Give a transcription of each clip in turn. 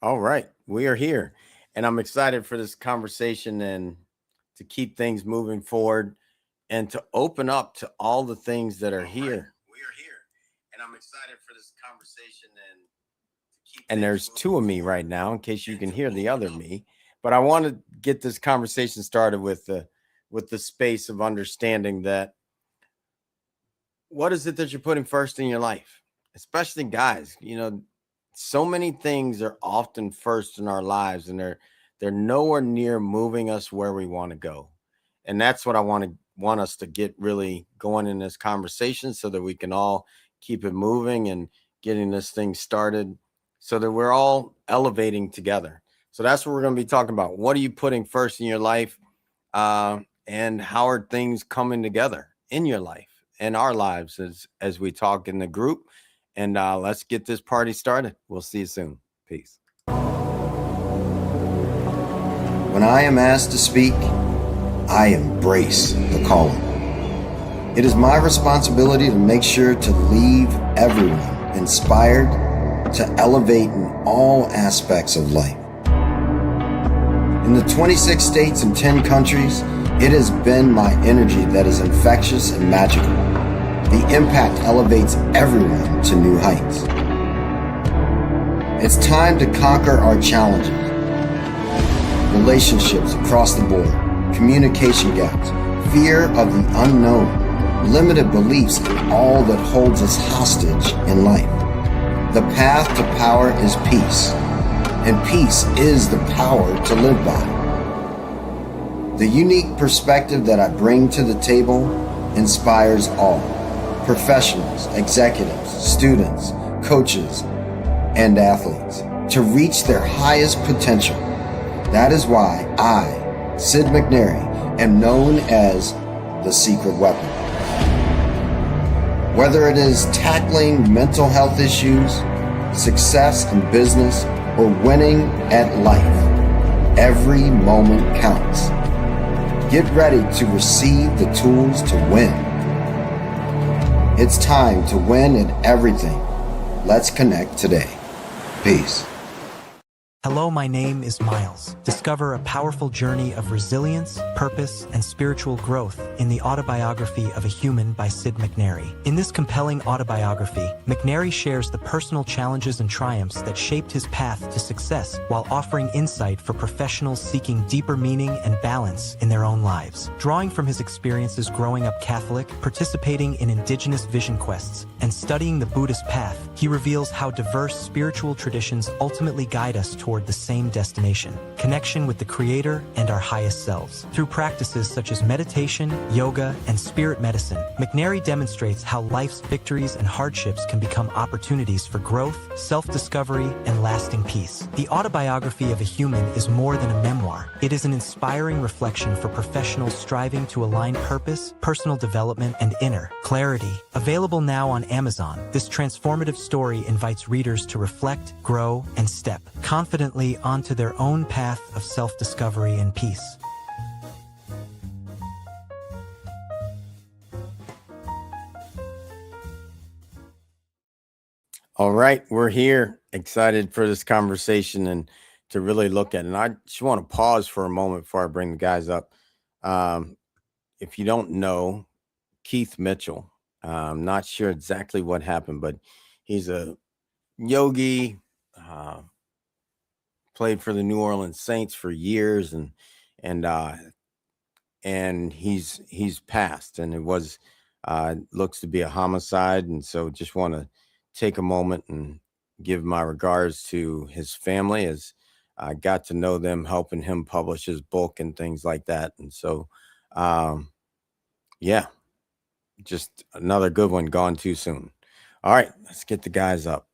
All right, we are here, and I'm excited for this conversation and to keep things moving forward and to open up to all the things that are here. We are here, and I'm excited for this conversation and there's two of me right now, in case you can hear the other me. But I want to get this conversation started with the space of understanding that what is it that you're putting first in your life, especially guys. So many things are often first in our lives, and they're nowhere near moving us where we want to go. And that's what I want us to get really going in this conversation, so that we can all keep it moving and getting this thing started, so that we're all elevating together. So that's what we're going to be talking about. What are you putting first in your life, and how are things coming together in your life and our lives as we talk in the group. And let's get this party started. We'll see you soon. Peace. When I am asked to speak, I embrace the calling. It is my responsibility to make sure to leave everyone inspired to elevate in all aspects of life. In the 26 states and 10 countries, it has been my energy that is infectious and magical. The impact elevates everyone to new heights. It's time to conquer our challenges. Relationships across the board, communication gaps, fear of the unknown, limited beliefs, and all that holds us hostage in life. The path to power is peace, and peace is the power to live by. The unique perspective that I bring to the table inspires all. Professionals, executives, students, coaches, and athletes to reach their highest potential. That is why I, Sid McNairy, am known as the secret weapon. Whether it is tackling mental health issues, success in business, or winning at life, every moment counts. Get ready to receive the tools to win. It's time to win at everything. Let's connect today. Peace. Hello, my name is Miles. Discover a powerful journey of resilience, purpose, and spiritual growth in the autobiography of a human by Sid McNairy. In this compelling autobiography, McNairy shares the personal challenges and triumphs that shaped his path to success, while offering insight for professionals seeking deeper meaning and balance in their own lives. Drawing from his experiences growing up Catholic, participating in indigenous vision quests, and studying the Buddhist path, he reveals how diverse spiritual traditions ultimately guide us toward the same destination: connection with the Creator and our highest selves. Through practices such as meditation, yoga, and spirit medicine, McNairy demonstrates how life's victories and hardships can become opportunities for growth, self-discovery, and lasting peace. The autobiography of a human is more than a memoir. It is an inspiring reflection for professionals striving to align purpose, personal development, and inner clarity. Available now on Amazon, this transformative story invites readers to reflect, grow, and step confidently onto their own path of self-discovery and peace. All right, we're here, excited for this conversation and to really look at it. And I just want to pause for a moment before I bring the guys up. If you don't know Keith Mitchell, I'm not sure exactly what happened, but he's a yogi, played for the New Orleans Saints for years, and he's passed, and it was looks to be a homicide. And so just want to take a moment and give my regards to his family, as I got to know them, helping him publish his book and things like that. And so yeah, just another good one gone too soon. All right, let's get the guys up.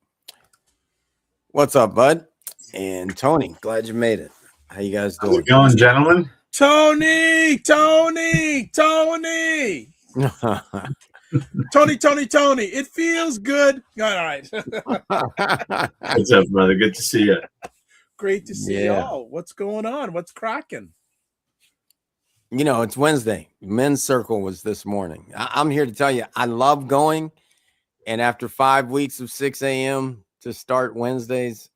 What's up, bud? And Tony, glad you made it. How you guys doing? How's it going, gentlemen? Tony. Tony. It feels good. All right. What's up, brother? Good to see you. Great to see y'all. What's going on? What's cracking? It's Wednesday. Men's Circle was this morning. I'm here to tell you, I love going. And after 5 weeks of 6 a.m. to start Wednesdays,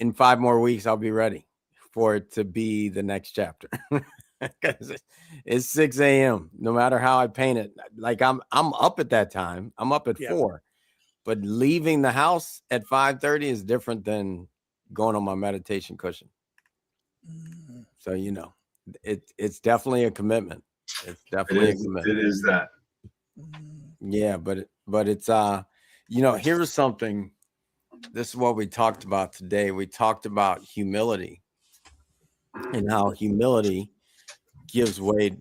in 5 more weeks, I'll be ready for it to be the next chapter. Because it's 6 a.m. No matter how I paint it, like I'm up at that time. I'm up at 4, but leaving the house at 5:30 is different than going on my meditation cushion. So it's definitely a commitment. It's definitely a commitment. It is that. Yeah, but it's here's something. This is what we talked about today. We talked about humility and how humility gives way.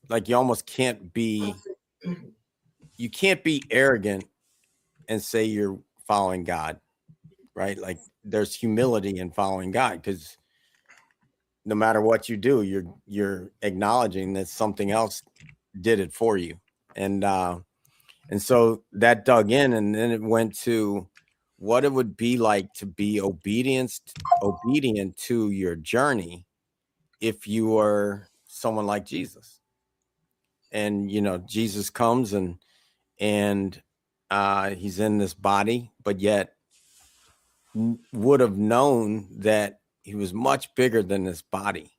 Like you almost can't be arrogant and say you're following God, right? Like there's humility in following God, because no matter what you do, you're acknowledging that something else did it for you. And so that dug in, and then it went to what it would be like to be obedient to your journey if you were someone like Jesus. And Jesus comes and he's in this body, but yet would have known that he was much bigger than this body.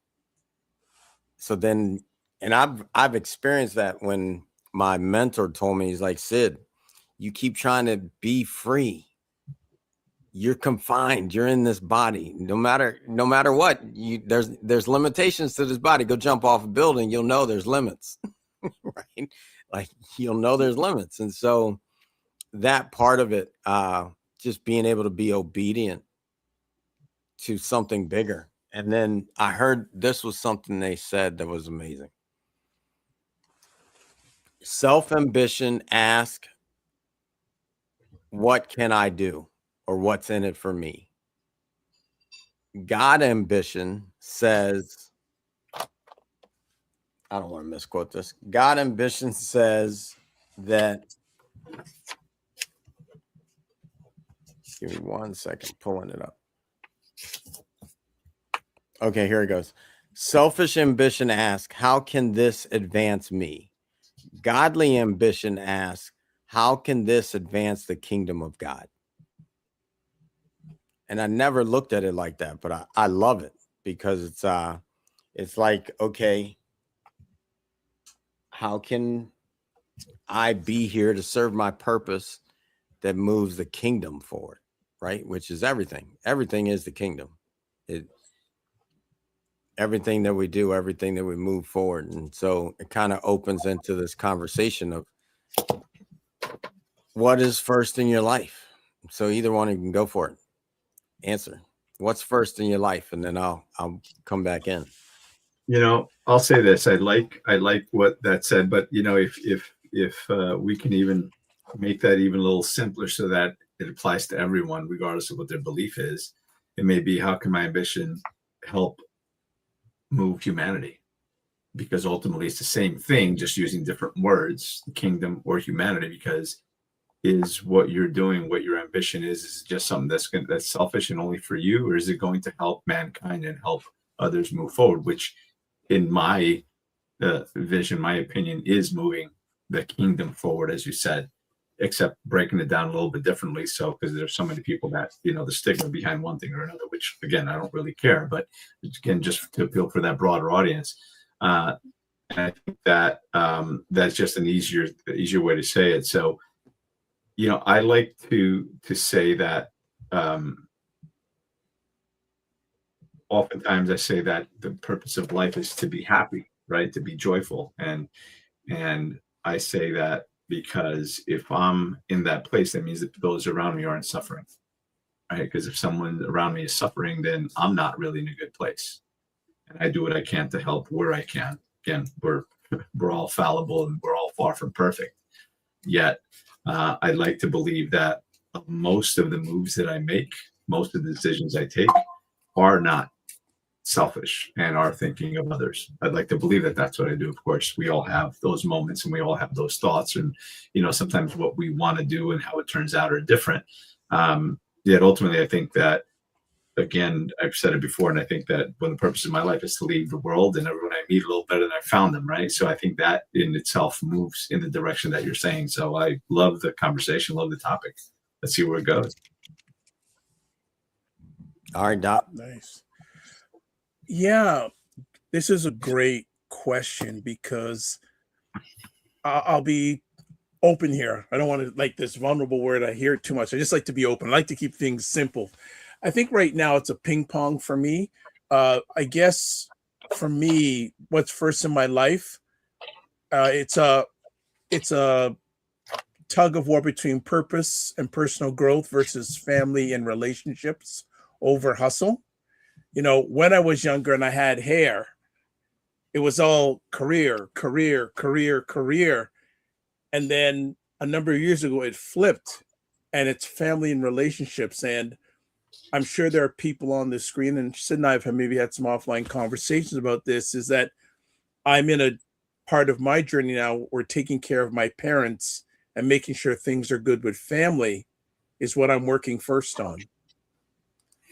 So then, and I've experienced that when my mentor told me, he's like, Sid, you keep trying to be free. You're confined. You're in this body. No matter what, there's limitations to this body. Go jump off a building. You'll know there's limits, right? Like you'll know there's limits. And so that part of it, just being able to be obedient to something bigger. And then I heard this was something they said that was amazing. Self-ambition ask, what can I do? Or what's in it for me? God ambition says, I don't want to misquote this. God ambition says that, give me 1 second, pulling it up. Okay, here it goes. Selfish ambition asks, how can this advance me? Godly ambition asks, how can this advance the kingdom of God? And I never looked at it like that, but I love it, because it's like, okay, how can I be here to serve my purpose that moves the kingdom forward, right? Which is everything. Everything is the kingdom. Everything that we do, everything that we move forward. And so it kind of opens into this conversation of what is first in your life. So either one, you can go for it. Answer. What's first in your life? And then I'll come back in. I'll say this. I like what that said, but if we can even make that even a little simpler so that it applies to everyone, regardless of what their belief is, it may be, how can my ambition help move humanity? Because ultimately it's the same thing, just using different words, kingdom or humanity, because is what you're doing, what your ambition is just something that's selfish and only for you, or is it going to help mankind and help others move forward, which in my vision, my opinion, is moving the kingdom forward, as you said, except breaking it down a little bit differently. So, because there's so many people that, the stigma behind one thing or another, which again, I don't really care, but again, just to appeal for that broader audience. And I think that that's just an easier way to say it. So, I like to say that oftentimes I say that the purpose of life is to be happy, right? To be joyful. And I say that because if I'm in that place, that means that those around me aren't suffering, right? Because if someone around me is suffering, then I'm not really in a good place. And I do what I can to help where I can. Again, we're all fallible and we're all far from perfect. Yet, I'd like to believe that most of the moves that I make, most of the decisions I take, are not selfish and are thinking of others. I'd like to believe that that's what I do. Of course, we all have those moments and we all have those thoughts, and sometimes what we want to do and how it turns out are different. Yet ultimately, I think that, again, I've said it before, and I think that when the purpose of my life is to leave the world and everyone I meet a little better than I found them, right? So I think that in itself moves in the direction that you're saying. So I love the conversation, love the topic. Let's see where it goes. All right, Doc. Nice. Yeah, this is a great question because I'll be open here. I don't want to like this vulnerable word. I hear it too much. I just like to be open. I like to keep things simple. I think right now it's a ping pong for me. I guess for me, what's first in my life, it's a tug of war between purpose and personal growth versus family and relationships over hustle. You know, when I was younger and I had hair, it was all career, career, career, career. And then a number of years ago, it flipped and it's family and relationships. And I'm sure there are people on the screen, and Sid and I have maybe had some offline conversations about this, is that I'm in a part of my journey now where taking care of my parents and making sure things are good with family is what I'm working first on,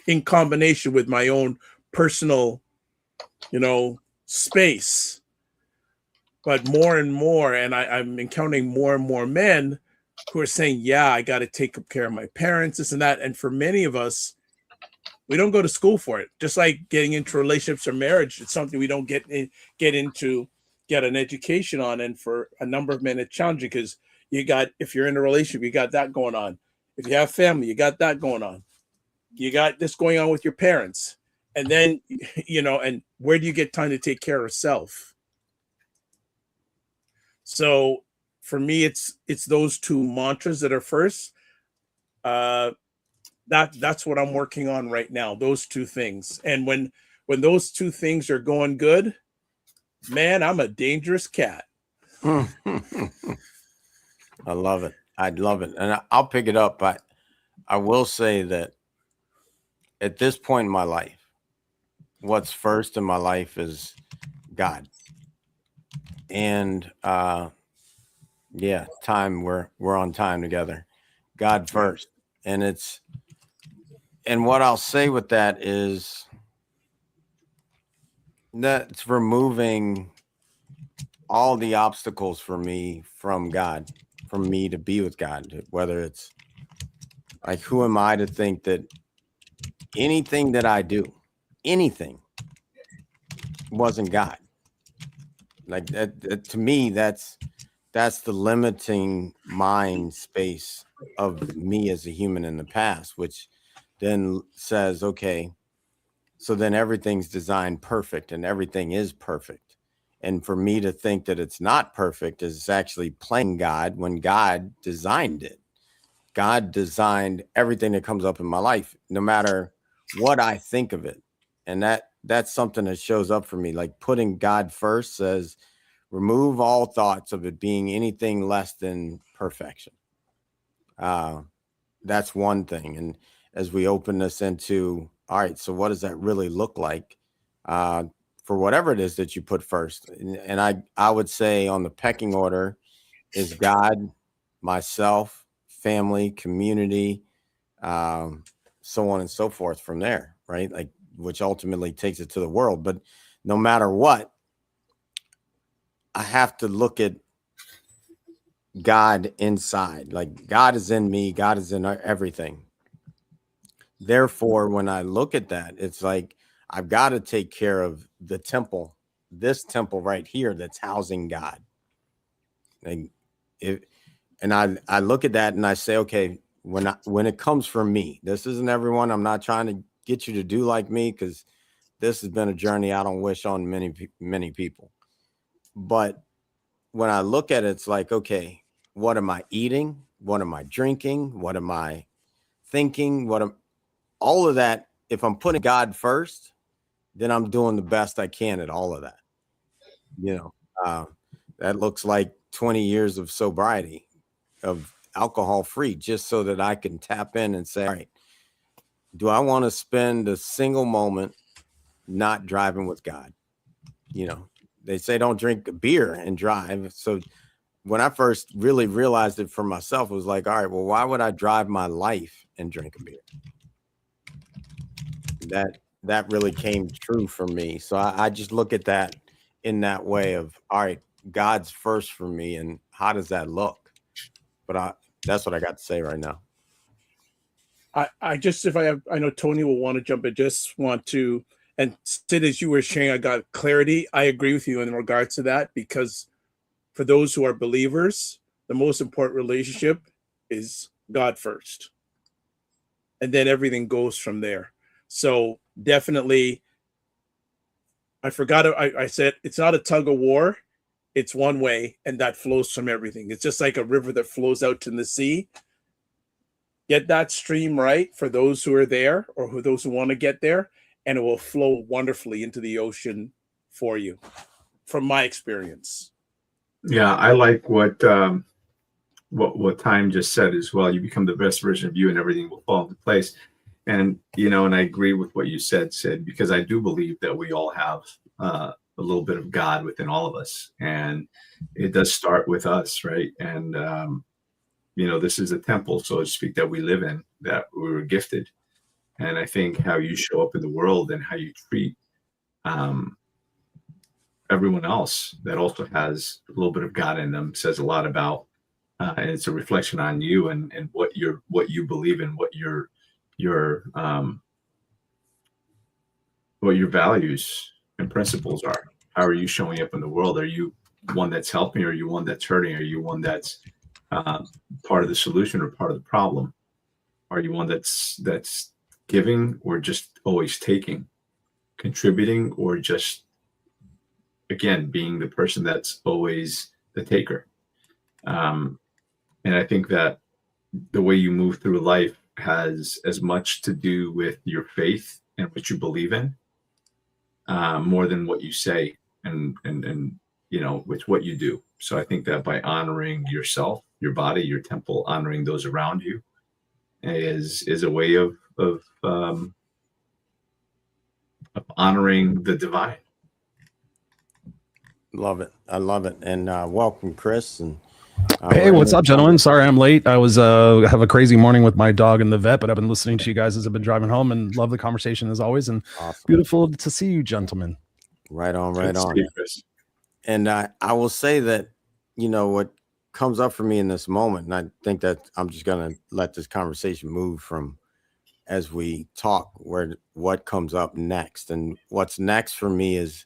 in combination with my own personal, space. But more and more, and I'm encountering more and more men who are saying, yeah, I got to take care of my parents, this and that. And for many of us, we don't go to school for it. Just like getting into relationships or marriage, it's something we don't get an education on. And for a number of men, it's challenging because if you're in a relationship, you got that going on. If you have family, you got that going on. You got this going on with your parents. And then, and where do you get time to take care of self? So for me, it's those two mantras that are first. That's what I'm working on right now, those two things. And when those two things are going good, man, I'm a dangerous cat. I love it. I'd love it. And I'll pick it up. But I will say that at this point in my life, what's first in my life is God. And time, we're on time together. God first. And what I'll say with that is that's removing all the obstacles for me from God, for me to be with God, whether it's like, who am I to think that anything that I do, anything wasn't God? Like that to me, that's the limiting mind space of me as a human in the past, which then says, okay, so then everything's designed perfect and everything is perfect. And for me to think that it's not perfect is actually playing God when God designed it. God designed everything that comes up in my life, no matter what I think of it. And that's something that shows up for me. Like putting God first says, remove all thoughts of it being anything less than perfection. That's one thing. And as we open this into, all right, so what does that really look like for whatever it is that you put first? And I would say on the pecking order is God, myself, family, community, so on and so forth from there, right? Like, which ultimately takes it to the world. But no matter what, I have to look at God inside. Like God is in me, God is in everything. Therefore, when I look at that, it's like I've got to take care of the temple, this temple right here that's housing God. And I look at that and I say, okay, when it comes from me, this isn't everyone. I'm not trying to get you to do like me, because this has been a journey I don't wish on many people. But when I look at it, it's like, okay, what am I eating? What am I drinking? What am I thinking? All of that? If I'm putting God first, then I'm doing the best I can at all of that. That looks like 20 years of sobriety, of alcohol free, just so that I can tap in and say, all right, do I want to spend a single moment not driving with God? They say don't drink beer and drive. So when I first really realized it for myself, it was like, all right, well, why would I drive my life and drink a beer? That really came true for me. So I just look at that in that way of, all right, God's first for me, and how does that look? But that's what I got to say right now. I just, if I have, I know Tony will want to jump in, just want to, and Sid, as you were sharing, I got clarity. I agree with you in regards to that, because for those who are believers, the most important relationship is God first. And then everything goes from there. So definitely, I forgot, I said it's not a tug of war. It's one way, and that flows from everything. It's just like a river that flows out to the sea. Get that stream right for those who are there, or those who want to get there, and it will flow wonderfully into the ocean for you, from my experience. Yeah, I like what Time just said as well. You become the best version of you, and everything will fall into place. And and I agree with what you said, Sid, because I do believe that we all have a little bit of God within all of us, and it does start with us, right? And this is a temple, so to speak, that we live in, that we were gifted. And I think how you show up in the world and how you treat everyone else that also has a little bit of God in them says a lot about, and it's a reflection on you and what you believe in, what your values and principles are. How are you showing up in the world? Are you one that's helping, or are you one that's hurting? Are you one that's part of the solution or part of the problem? Are you one that's giving, or just always taking, contributing, or just, again, being the person that's always the taker? And I think that the way you move through life has as much to do with your faith and what you believe in, more than what you say and with what you do. So I think that by honoring yourself, your body, your temple, honoring those around you is a way of honoring the divine. Love it. I love it. And welcome, Chris. And hey, what's up, gentlemen? Sorry I'm late. I was have a crazy morning with my dog in the vet, but I've been listening to you guys as I've been driving home, and love the conversation as always. And awesome. Beautiful to see you, gentlemen. Right on, right on. And I will say that, what comes up for me in this moment, and I think that I'm just going to let this conversation move from as we talk, what comes up next. And what's next for me is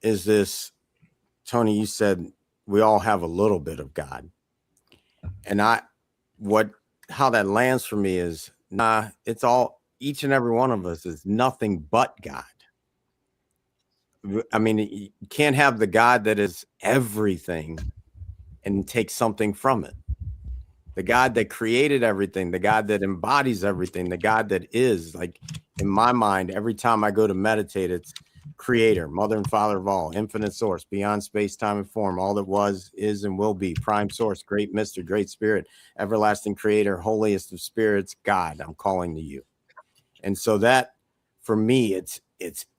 this, Tony, you said we all have a little bit of God. And how that lands for me is, it's all, each and every one of us is nothing but God. I mean, you can't have the God that is everything and take something from it. The God that created everything, the God that embodies everything, the God that is, like, in my mind, every time I go to meditate, it's creator, mother and father of all, infinite source, beyond space, time, and form, all that was, is, and will be, prime source, great mystery, great spirit, everlasting creator, holiest of spirits, God, I'm calling to you. And so that, for me, it's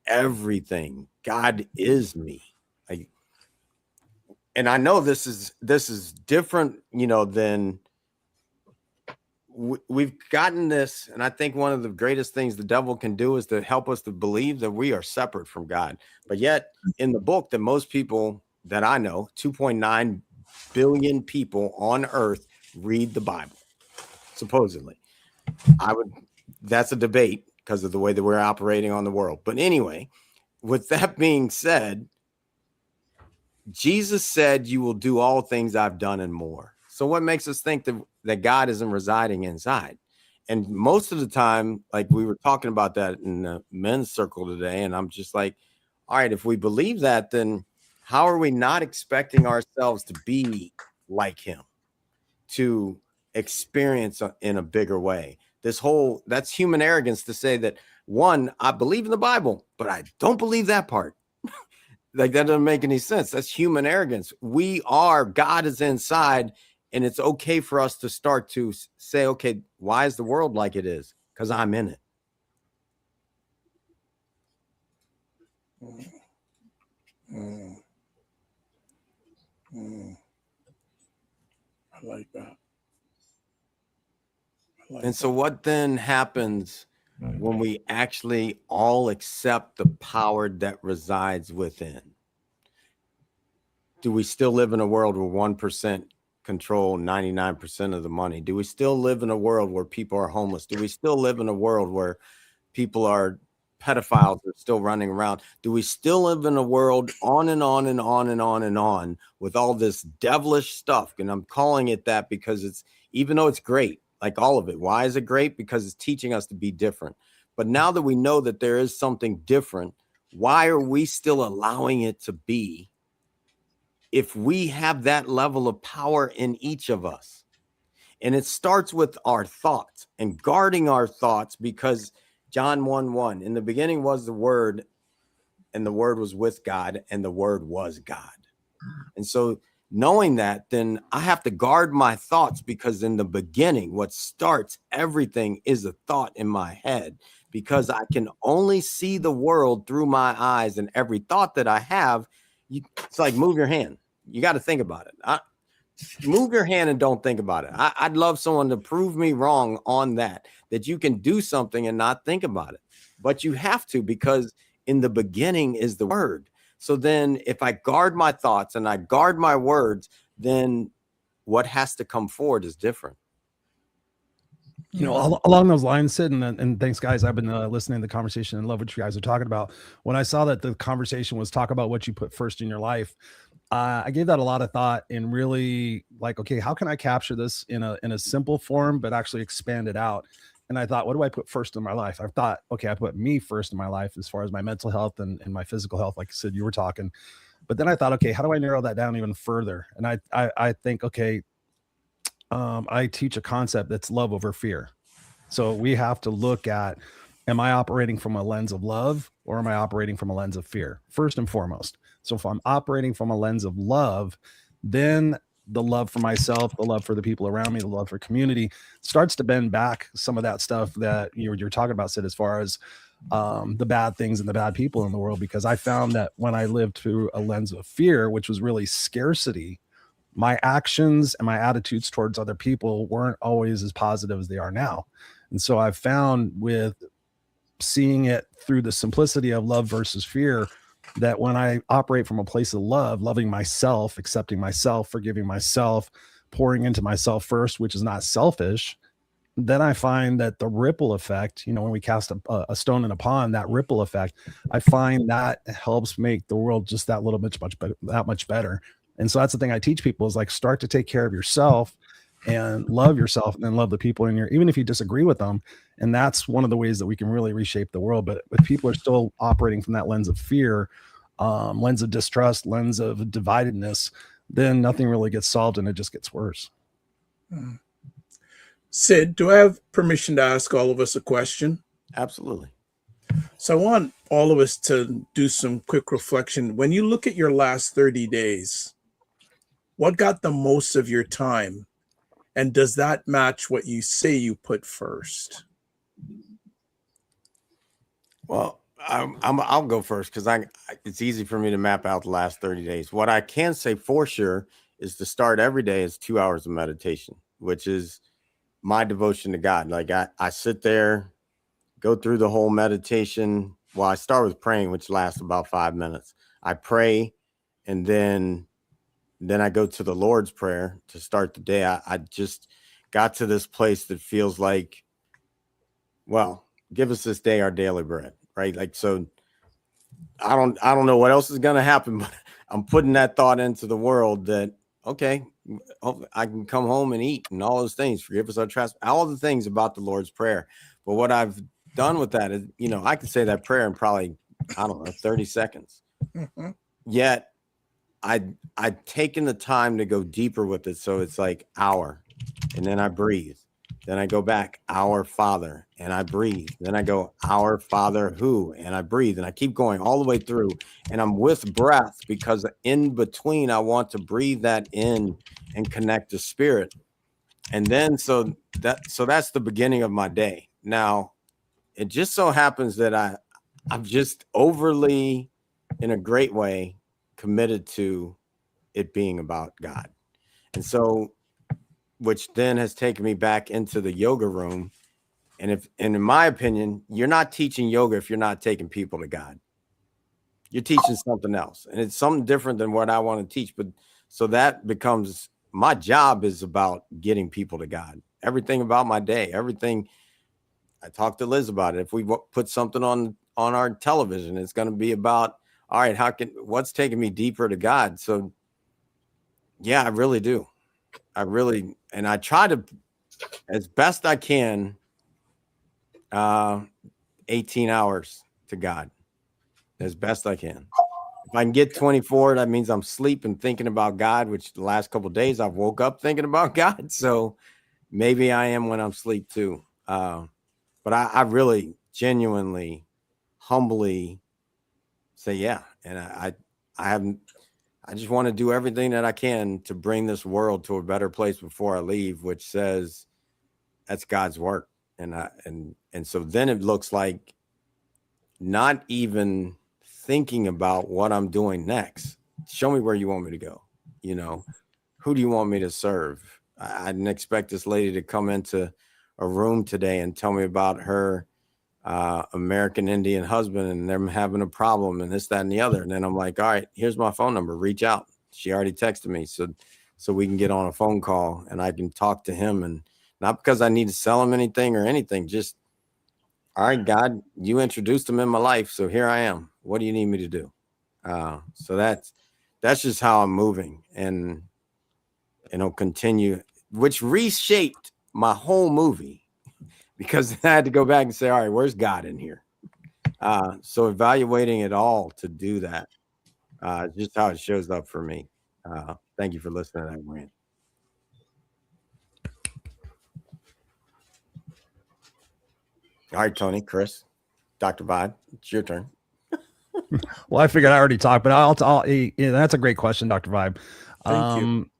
everything. God is me. And I know this is different, than we've gotten this. And I think one of the greatest things the devil can do is to help us to believe that we are separate from God. But yet in the book that most people that I know, 2.9 billion people on earth read the Bible, supposedly. That's a debate because of the way that we're operating on the world. But anyway, with that being said, Jesus said, you will do all things I've done and more. So what makes us think that God isn't residing inside? And most of the time, like we were talking about that in the men's circle today, and I'm just like, all right, if we believe that, then how are we not expecting ourselves to be like him, to experience in a bigger way? That's human arrogance to say that, one, I believe in the Bible, but I don't believe that part. Like, that doesn't make any sense. That's human arrogance. God is inside, and it's okay for us to start to say, okay, why is the world like it is? Because I'm in it. I like that. So what then happens when we actually all accept the power that resides within? Do we still live in a world where 1% control 99% of the money? Do we still live in a world where people are homeless? Do we still live in a world where people are pedophiles are still running around? Do we still live in a world on and on and on and on and on with all this devilish stuff? And I'm calling it that because it's, even though it's great, like all of it. Why is it great? Because it's teaching us to be different. But now that we know that there is something different, why are we still allowing it to be if we have that level of power in each of us? And it starts with our thoughts and guarding our thoughts, because John 1:1, in the beginning was the Word, and the Word was with God, and the Word was God. And so knowing that, then I have to guard my thoughts, because in the beginning, what starts everything is a thought in my head, because I can only see the world through my eyes, and every thought that I have, it's like move your hand. You got to think about it. Move your hand and don't think about it. I'd love someone to prove me wrong on that you can do something and not think about it. But you have to, because in the beginning is the Word. So then if I guard my thoughts and I guard my words, then what has to come forward is different. You know, along those lines, Sid, and thanks, guys. I've been listening to the conversation and love what you guys are talking about. When I saw that the conversation was talk about what you put first in your life, I gave that a lot of thought and really like, okay, how can I capture this in a simple form, but actually expand it out? And I thought, what do I put first in my life? I thought, okay, I put me first in my life as far as my mental health and my physical health, like I said, you were talking. But then I thought, okay, how do I narrow that down even further? And I think, okay, I teach a concept that's love over fear. So we have to look at, am I operating from a lens of love, or am I operating from a lens of fear, first and foremost? So if I'm operating from a lens of love, then the love for myself, the love for the people around me, the love for community starts to bend back some of that stuff that you're talking about, Sid, as far as the bad things and the bad people in the world. Because I found that when I lived through a lens of fear, which was really scarcity, my actions and my attitudes towards other people weren't always as positive as they are now. And so I've found with seeing it through the simplicity of love versus fear, that when I operate from a place of love, loving myself, accepting myself, forgiving myself, pouring into myself first, which is not selfish, then I find that the ripple effect, you know, when we cast a stone in a pond, that ripple effect, I find that helps make the world just that little bit much better, that much better. And so that's the thing I teach people is like, start to take care of yourself and love yourself, and then love the people in your, even if you disagree with them. And that's one of the ways that we can really reshape the world. But if people are still operating from that lens of fear, lens of distrust, lens of dividedness, then nothing really gets solved and it just gets worse. Sid, do I have permission to ask all of us a question? Absolutely. So I want all of us to do some quick reflection. When you look at your last 30 days, what got the most of your time? And does that match what you say you put first? Well, I'll go first, because it's easy for me to map out the last 30 days. What I can say for sure is to start every day is 2 hours of meditation, which is my devotion to God. Like I sit there, go through the whole meditation. Well, I start with praying, which lasts about 5 minutes. I pray, and then I go to the Lord's Prayer to start the day. I just got to this place that feels like, well, give us this day our daily bread, right? Like, so I don't know what else is going to happen, but I'm putting that thought into the world that, okay, I can come home and eat and all those things. Forgive us our trespasses, all the things about the Lord's Prayer. But what I've done with that is, you know, I could say that prayer in probably, I don't know, 30 seconds. Yet I'd taken the time to go deeper with it. So it's like hour, and then I breathe. Then I go back, our Father, and I breathe. Then I go, our Father who, and I breathe. And I keep going all the way through. And I'm with breath, because in between, I want to breathe that in and connect to spirit. And then so that's the beginning of my day. Now, it just so happens that I'm just overly, in a great way, committed to it being about God. And so, which then has taken me back into the yoga room. And in my opinion, you're not teaching yoga if you're not taking people to God. You're teaching something else, and it's something different than what I want to teach. But so that becomes my job is about getting people to God. Everything about my day, everything. I talked to Liz about it. If we put something on our television, it's going to be about, all right, what's taking me deeper to God? So yeah, I really do. And I try to, as best I can, 18 hours to God, as best I can. If I can get 24, that means I'm sleeping thinking about God, which the last couple of days I've woke up thinking about God. So maybe I am when I'm asleep too. But I really genuinely, humbly say, yeah. And I just want to do everything that I can to bring this world to a better place before I leave, which says that's God's work. And so then it looks like not even thinking about what I'm doing next. Show me where you want me to go. Who do you want me to serve? I didn't expect this lady to come into a room today and tell me about her American Indian husband and them having a problem and this, that, and the other. And then I'm like, all right, here's my phone number. Reach out. She already texted me. So we can get on a phone call and I can talk to him, and not because I need to sell him anything or anything. Just, all right, God, you introduced him in my life. So here I am. What do you need me to do? So that's just how I'm moving, and continue, which reshaped my whole movie, because I had to go back and say, all right, where's God in here? So evaluating it all to do that, just how it shows up for me. Thank you for listening to that, Rand. All right, Tony, Chris, Dr. Vibe, it's your turn. Well, I figured I already talked, but that's a great question, Dr. Vibe. Thank you.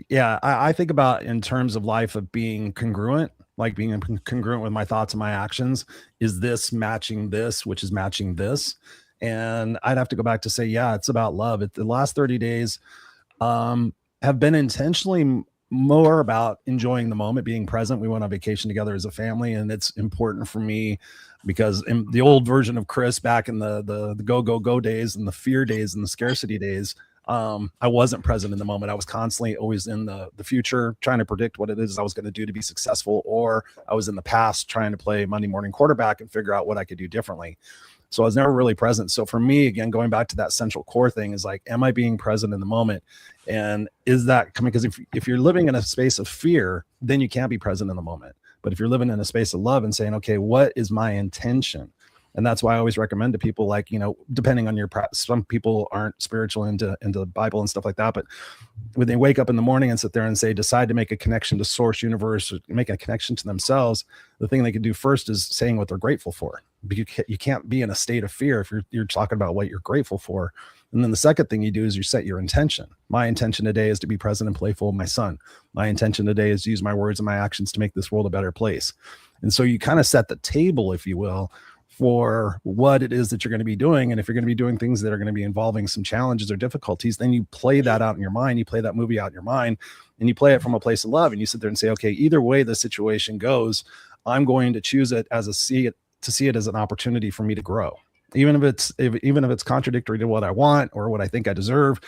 Yeah, I think about in terms of life of being congruent, like being congruent with my thoughts and my actions. Is this matching this, which is matching this? And I'd have to go back to say, yeah, it's about love. The last 30 days have been intentionally more about enjoying the moment, being present. We went on vacation together as a family, and it's important for me because in the old version of Chris back in the go days and the fear days and the scarcity days, I wasn't present in the moment. I was constantly always in the future, trying to predict what it is I was going to do to be successful, or I was in the past trying to play Monday morning quarterback and figure out what I could do differently. So I was never really present. So for me, again, going back to that central core thing is like, am I being present in the moment? And is that coming? Because if you're living in a space of fear, then you can't be present in the moment. But if you're living in a space of love and saying, okay, what is my intention? And that's why I always recommend to people, like, depending on your practice, some people aren't spiritual into the Bible and stuff like that. But when they wake up in the morning and sit there and say, decide to make a connection to source, universe, or make a connection to themselves, the thing they can do first is saying what they're grateful for. But you can't be in a state of fear if you're talking about what you're grateful for. And then the second thing you do is you set your intention. My intention today is to be present and playful with my son. My intention today is to use my words and my actions to make this world a better place. And so you kind of set the table, if you will, for what it is that you're going to be doing. And if you're going to be doing things that are going to be involving some challenges or difficulties, then you play that out in your mind. You play that movie out in your mind, and you play it from a place of love. And you sit there and say, okay, either way the situation goes, I'm going to choose it as see it as an opportunity for me to grow. Even if it's contradictory to what I want or what I think I deserve,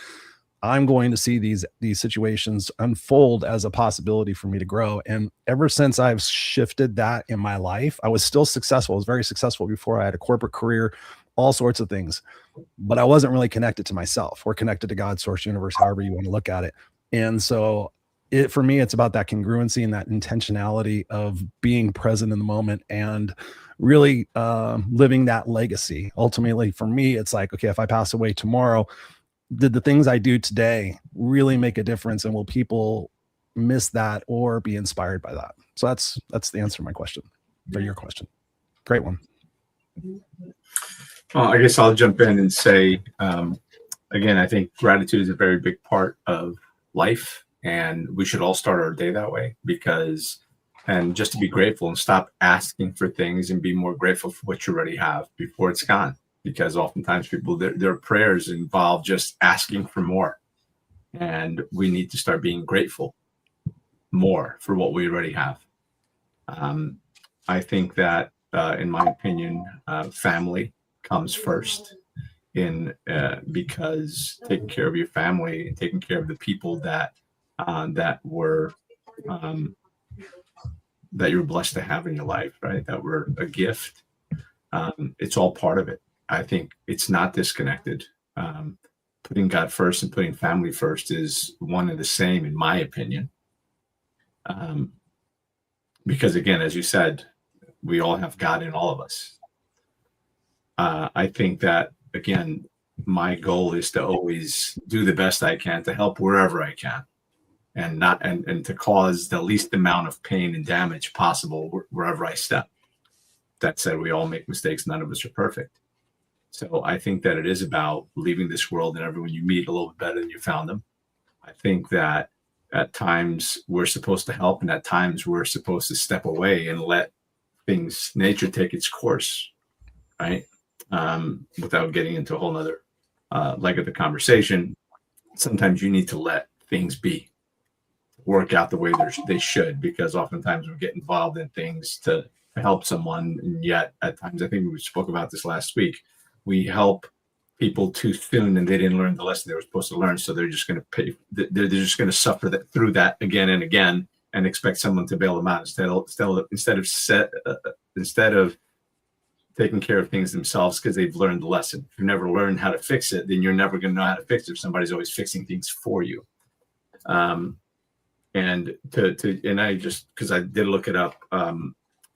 I'm going to see these situations unfold as a possibility for me to grow. And ever since I've shifted that in my life, I was still successful. I was very successful before. I had a corporate career, all sorts of things, but I wasn't really connected to myself or connected to God, source, universe, however you want to look at it. And so for me, it's about that congruency and that intentionality of being present in the moment and really living that legacy. Ultimately, for me, it's like, okay, if I pass away tomorrow, did the things I do today really make a difference? And will people miss that or be inspired by that? So that's the answer to my question, or your question. Great one. Well, I guess I'll jump in and say, again, I think gratitude is a very big part of life, and we should all start our day that way, and just to be grateful and stop asking for things and be more grateful for what you already have before it's gone. Because oftentimes people, their prayers involve just asking for more. And we need to start being grateful more for what we already have. I think that, in my opinion, family comes first because taking care of your family and taking care of the people that that were that you're blessed to have in your life, right? That were a gift. It's all part of it. I think it's not disconnected. Putting God first and putting family first is one and the same, in my opinion. Because again, as you said, we all have God in all of us. I think that, again, my goal is to always do the best I can to help wherever I can, and not and to cause the least amount of pain and damage possible wherever I step. That said, we all make mistakes. None of us are perfect. So I think that it is about leaving this world and everyone you meet a little bit better than you found them. I think that at times we're supposed to help, and at times we're supposed to step away and let nature take its course, right? Without getting into a whole nother leg of the conversation. Sometimes you need to let things be, work out the way they should, because oftentimes we get involved in things to help someone, and yet at times, I think we spoke about this last week, we help people too soon and they didn't learn the lesson they were supposed to learn, so they're just going to pay, they're just going to suffer through that again and again, and expect someone to bail them out instead of taking care of things themselves, because they've learned the lesson. If you never learn how to fix it, then you're never going to know how to fix it if somebody's always fixing things for you. And I just, because I did look it up,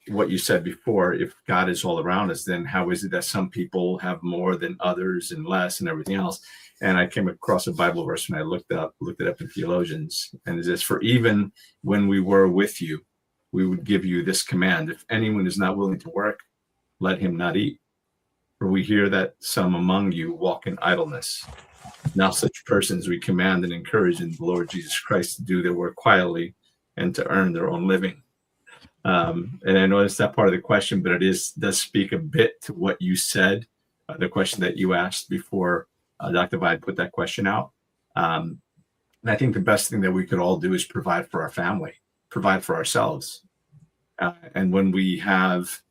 what you said before, if God is all around us, then how is it that some people have more than others and less and everything else? And I came across a Bible verse when I looked it up in theologians, and it says, "For even when we were with you, we would give you this command: if anyone is not willing to work, let him not eat. For we hear that some among you walk in idleness. Now such persons we command and encourage in the Lord Jesus Christ to do their work quietly and to earn their own living." And I know it's not part of the question, but it does speak a bit to what you said, the question that you asked before Dr. Vide put that question out. And I think the best thing that we could all do is provide for our family, provide for ourselves. And when we have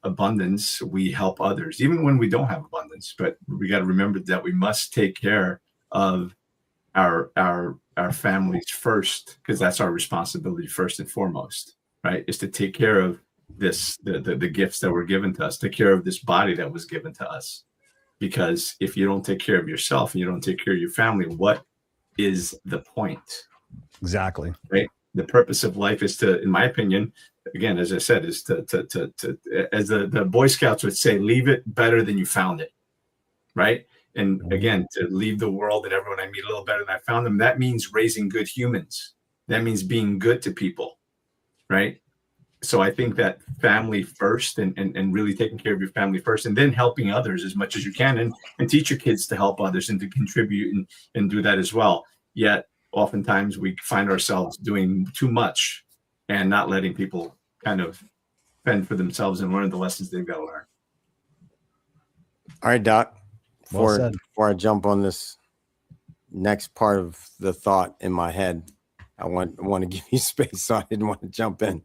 abundance, we help others, even when we don't have abundance. But we got to remember that we must take care of our families first, because that's our responsibility first and foremost, right? Is to take care of the gifts that were given to us, take care of this body that was given to us. Because if you don't take care of yourself and you don't take care of your family, what is the point? Exactly. Right. The purpose of life is to, in my opinion, again, as I said, is to as the Boy Scouts would say, leave it better than you found it. Right. And again, to leave the world and everyone I meet a little better than I found them, that means raising good humans. That means being good to people. Right. So I think that family first, and really taking care of your family first, and then helping others as much as you can, and teach your kids to help others and to contribute and do that as well. Yet oftentimes we find ourselves doing too much and not letting people kind of fend for themselves and learn the lessons they've got to learn. All right, Doc. Well Before I jump on this next part of the thought in my head, I want to give you space, so I didn't want to jump in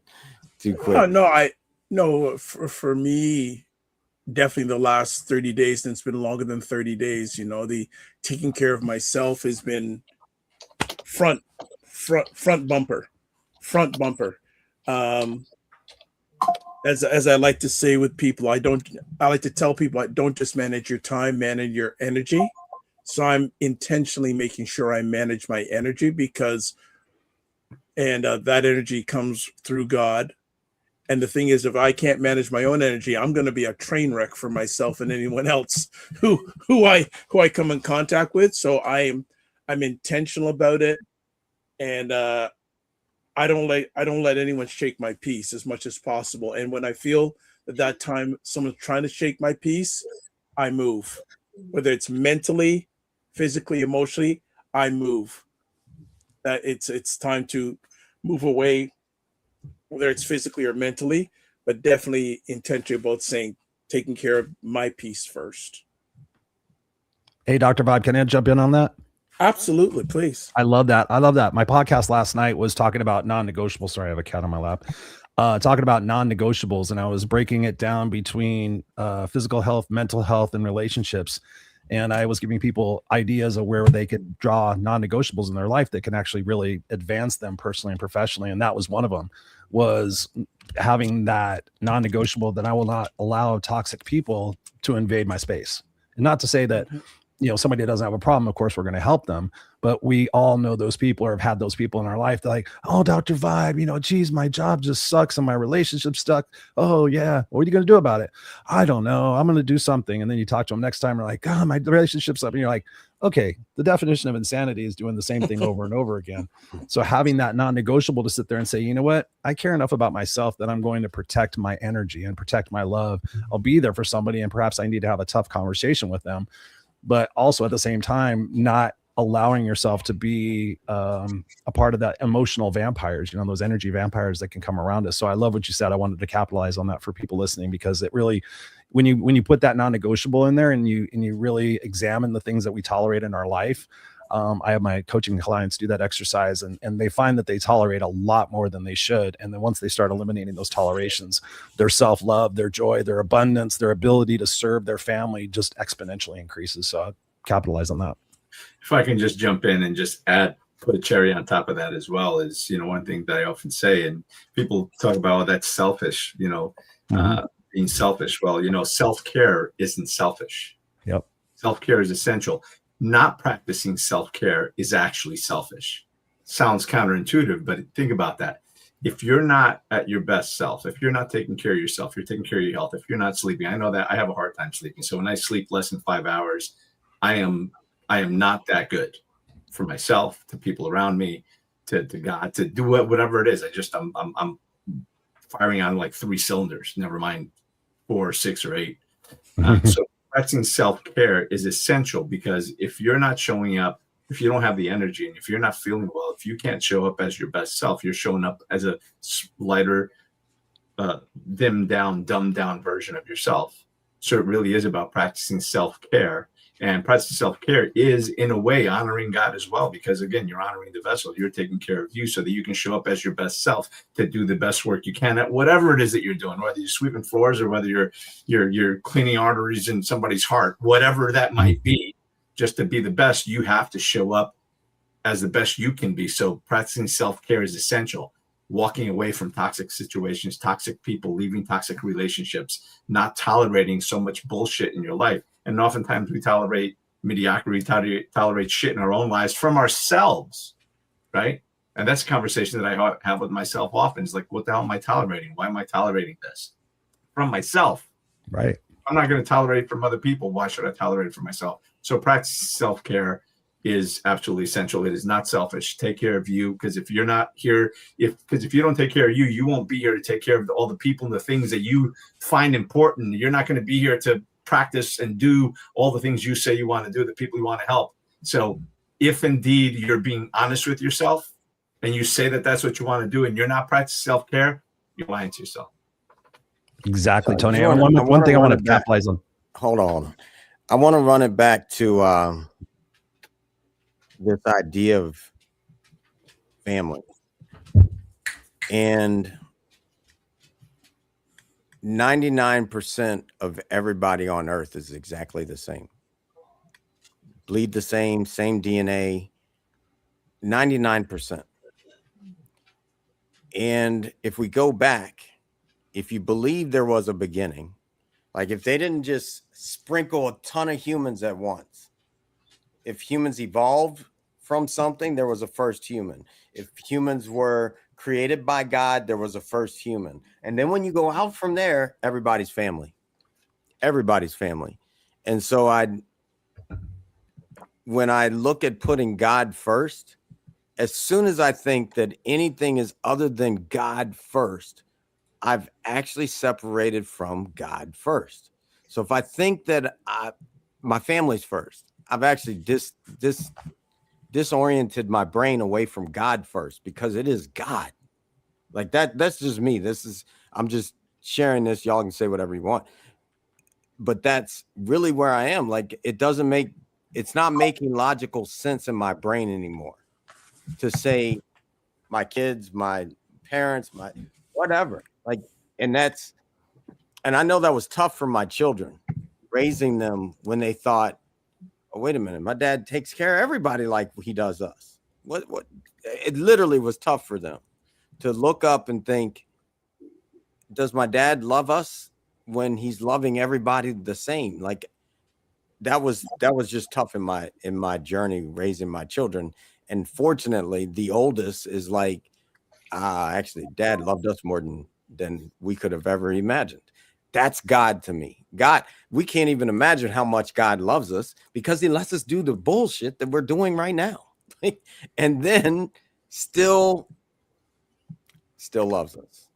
too quick. For me, definitely the last 30 days, and it's been longer than 30 days, the taking care of myself has been front bumper. As I like to say with people, I like to tell people, I don't just manage your time, manage your energy. So I'm intentionally making sure I manage my energy, because that energy comes through God. And the thing is, if I can't manage my own energy, I'm going to be a train wreck for myself and anyone else who I come in contact with. So I'm intentional about it, and I don't let anyone shake my peace as much as possible. And when I feel that time someone's trying to shake my peace, I move. Whether it's mentally, physically, emotionally, I move. That it's time to move away, whether it's physically or mentally, but definitely intentionally about taking care of my peace first. Hey, Dr. Vide, can I jump in on that? Absolutely, please. I love that. My podcast last night was talking about non-negotiables. Sorry, I have a cat on my lap. Talking about non-negotiables, and I was breaking it down between physical health, mental health, and relationships. And I was giving people ideas of where they could draw non-negotiables in their life that can actually really advance them personally and professionally. And that was one of them, was having that non-negotiable that I will not allow toxic people to invade my space. And not to say that, somebody that doesn't have a problem, of course, we're going to help them. But we all know those people or have had those people in our life. They're like, oh, Dr. Vibe, geez, my job just sucks and my relationship's stuck. Oh, yeah. What are you going to do about it? I don't know. I'm going to do something. And then you talk to them next time. They're like, oh, my relationship's up. And you're like, okay, the definition of insanity is doing the same thing over and over again. So having that non-negotiable to sit there and say, you know what? I care enough about myself that I'm going to protect my energy and protect my love. I'll be there for somebody. And perhaps I need to have a tough conversation with them. But also at the same time, not allowing yourself to be a part of that emotional vampires, those energy vampires that can come around us. So I love what you said. I wanted to capitalize on that for people listening, because it really, when you put that non-negotiable in there and you really examine the things that we tolerate in our life. I have my coaching clients do that exercise, and they find that they tolerate a lot more than they should. And then once they start eliminating those tolerations, their self-love, their joy, their abundance, their ability to serve their family just exponentially increases. So capitalize on that. If I can just jump in and just put a cherry on top of that as well, is, one thing that I often say, and people talk about, oh, that's selfish, being selfish. Well, self-care isn't selfish. Yep. Self-care is essential. Not practicing self-care is actually selfish. Sounds counterintuitive, but think about that. If you're not at your best self, if you're not taking care of yourself, you're taking care of your health, if you're not sleeping, I know that I have a hard time sleeping. So when I sleep less than 5 hours, I am not that good for myself, to people around me, to God, to do whatever it is. I'm firing on like 3 cylinders, never mind 4, 6, or 8. So practicing self-care is essential, because if you're not showing up, if you don't have the energy, and if you're not feeling well, if you can't show up as your best self, you're showing up as a lighter, dimmed down, dumbed down version of yourself. So it really is about practicing self-care. And practicing self-care is, in a way, honoring God as well, because again, you're honoring the vessel. You're taking care of you so that you can show up as your best self to do the best work you can at whatever it is that you're doing, whether you're sweeping floors or whether you're cleaning arteries in somebody's heart, whatever that might be. Just to be the best, you have to show up as the best you can be. So practicing self-care is essential. Walking away from toxic situations, toxic people, leaving toxic relationships, not tolerating so much bullshit in your life. And oftentimes we tolerate mediocrity, tolerate shit in our own lives from ourselves, right? And that's a conversation that I have with myself often. It's like, what the hell am I tolerating? Why am I tolerating this? From myself. Right. I'm not going to tolerate it from other people. Why should I tolerate it from myself? So practice self-care is absolutely essential. It is not selfish. Take care of you, because if you're not here, because if you don't take care of you, you won't be here to take care of all the people and the things that you find important. You're not going to be here to practice and do all the things you say you want to do, the people you want to help. So if indeed you're being honest with yourself and you say that that's what you want to do, and you're not practicing self-care, you're lying to yourself. Exactly, Tony. One thing I want to capitalize on. Hold on. I want to run it back to this idea of family. And 99% of everybody on earth is exactly the same. Bleed the same DNA, 99%. And if we go back, if you believe there was a beginning, like if they didn't just sprinkle a ton of humans at once, if humans evolved from something, there was a first human. If humans were created by God, there was a first human. And then when you go out from there, everybody's family. Everybody's family. And so when I look at putting God first, as soon as I think that anything is other than God first, I've actually separated from God first. So if I think that my family's first, I've actually disoriented my brain away from God first, because it is God. Like that's just me. I'm just sharing this. Y'all can say whatever you want. But that's really where I am. Like it's not making logical sense in my brain anymore to say my kids, my parents, my whatever. Like, and I know that was tough for my children, raising them when they thought oh, wait a minute, my dad takes care of everybody like he does us. What it literally was tough for them to look up and think, does my dad love us when he's loving everybody the same? Like that was just tough in my journey raising my children. And fortunately, the oldest is like, actually, dad loved us more than we could have ever imagined. That's God to me. God, we can't even imagine how much God loves us because he lets us do the bullshit that we're doing right now. And then still loves us.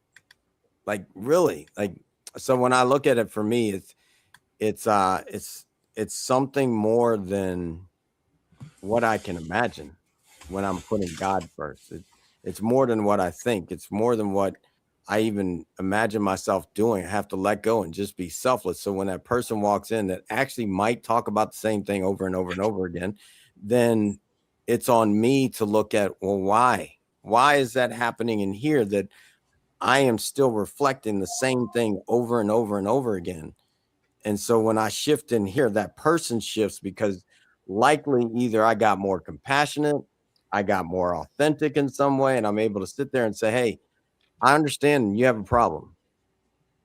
Like really, like, so when I look at it, for me, it's something more than what I can imagine when I'm putting God first. It's more than what I think. It's more than what I even imagine myself doing. I have to let go and just be selfless. So when that person walks in that actually might talk about the same thing over and over and over again, then it's on me to look at, well, why? Why is that happening in here that I am still reflecting the same thing over and over and over again? And so when I shift in here, that person shifts because likely either I got more compassionate, I got more authentic in some way, and I'm able to sit there and say, hey, I understand you have a problem.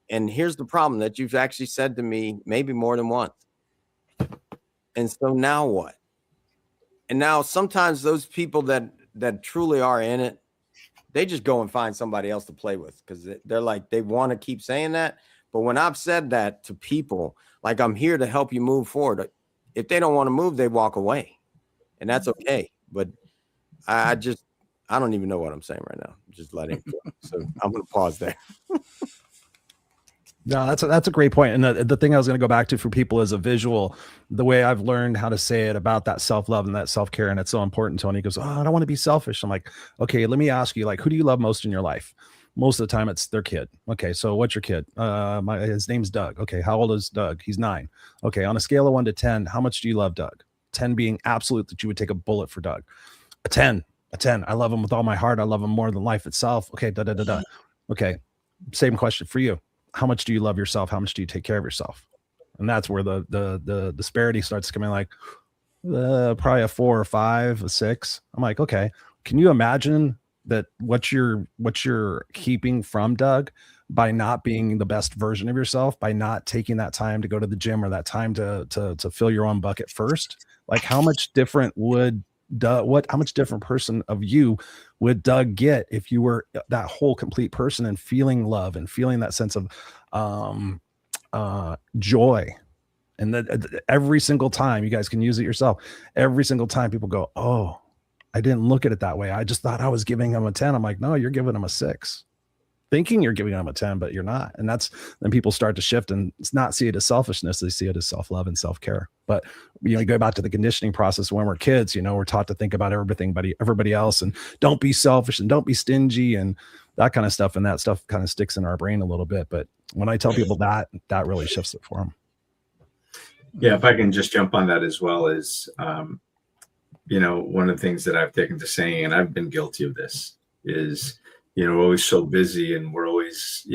And here's the problem that you've actually said to me maybe more than once. And so now what? And now sometimes those people that truly are in it, they just go and find somebody else to play with because they're like, they want to keep saying that. But when I've said that to people, like, I'm here to help you move forward. If they don't want to move, they walk away. And that's okay. But I don't even know what I'm saying right now. I'm just letting it go. So I'm going to pause there. No, that's a great point. And the thing I was going to go back to for people is a visual, the way I've learned how to say it about that self-love and that self-care. And it's so important. Tony goes, oh, I don't want to be selfish. I'm like, okay, let me ask you, like, who do you love most in your life? Most of the time it's their kid. Okay. So what's your kid? His name's Doug. Okay. How old is Doug? He's 9. Okay. On a scale of 1 to 10, how much do you love Doug? 10 being absolute that you would take a bullet for Doug. A 10. I love him with all my heart. I love him more than life itself. Okay. Okay. Same question for you. How much do you love yourself? How much do you take care of yourself? And that's where the disparity starts coming, like probably a 4 or 5, a 6. I'm like, okay, can you imagine that what you're keeping from Doug by not being the best version of yourself, by not taking that time to go to the gym or that time to fill your own bucket first? Like, how much different would how much different person of you would Doug get if you were that whole complete person and feeling love and feeling that sense of joy? And that every single time, you guys can use it yourself. Every single time people go, oh, I didn't look at it that way. I just thought I was giving him a 10. I'm like, no, you're giving him a 6. Thinking you're giving them a 10, but you're not. And that's then people start to shift and not see it as selfishness. They see it as self-love and self-care. But you go back to the conditioning process. When we're kids, we're taught to think about everybody else, and don't be selfish and don't be stingy and that kind of stuff. And that stuff kind of sticks in our brain a little bit. But when I tell people that really shifts it for them. Yeah. If I can just jump on that as well, is, one of the things that I've taken to saying, and I've been guilty of this, is, we're always so busy and we're always,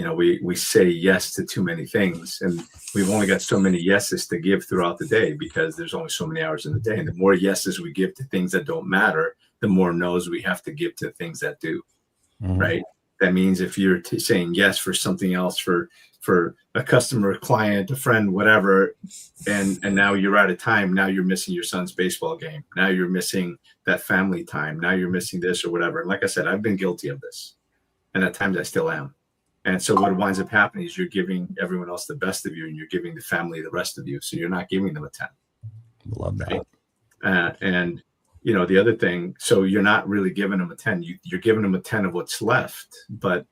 we say yes to too many things, and we've only got so many yeses to give throughout the day because there's only so many hours in the day. And the more yeses we give to things that don't matter, the more no's we have to give to things that do. Mm-hmm. Right. That means if you're saying yes for something else, for a customer, a client, a friend, whatever, and now you're out of time, now you're missing your son's baseball game. Now you're missing that family time. Now you're missing this or whatever. And like I said, I've been guilty of this. And at times I still am. And so what winds up happening is you're giving everyone else the best of you, and you're giving the family the rest of you. So you're not giving them a 10. Love that. Right? And the other thing, so you're not really giving them a 10. You're giving them a 10 of what's left, but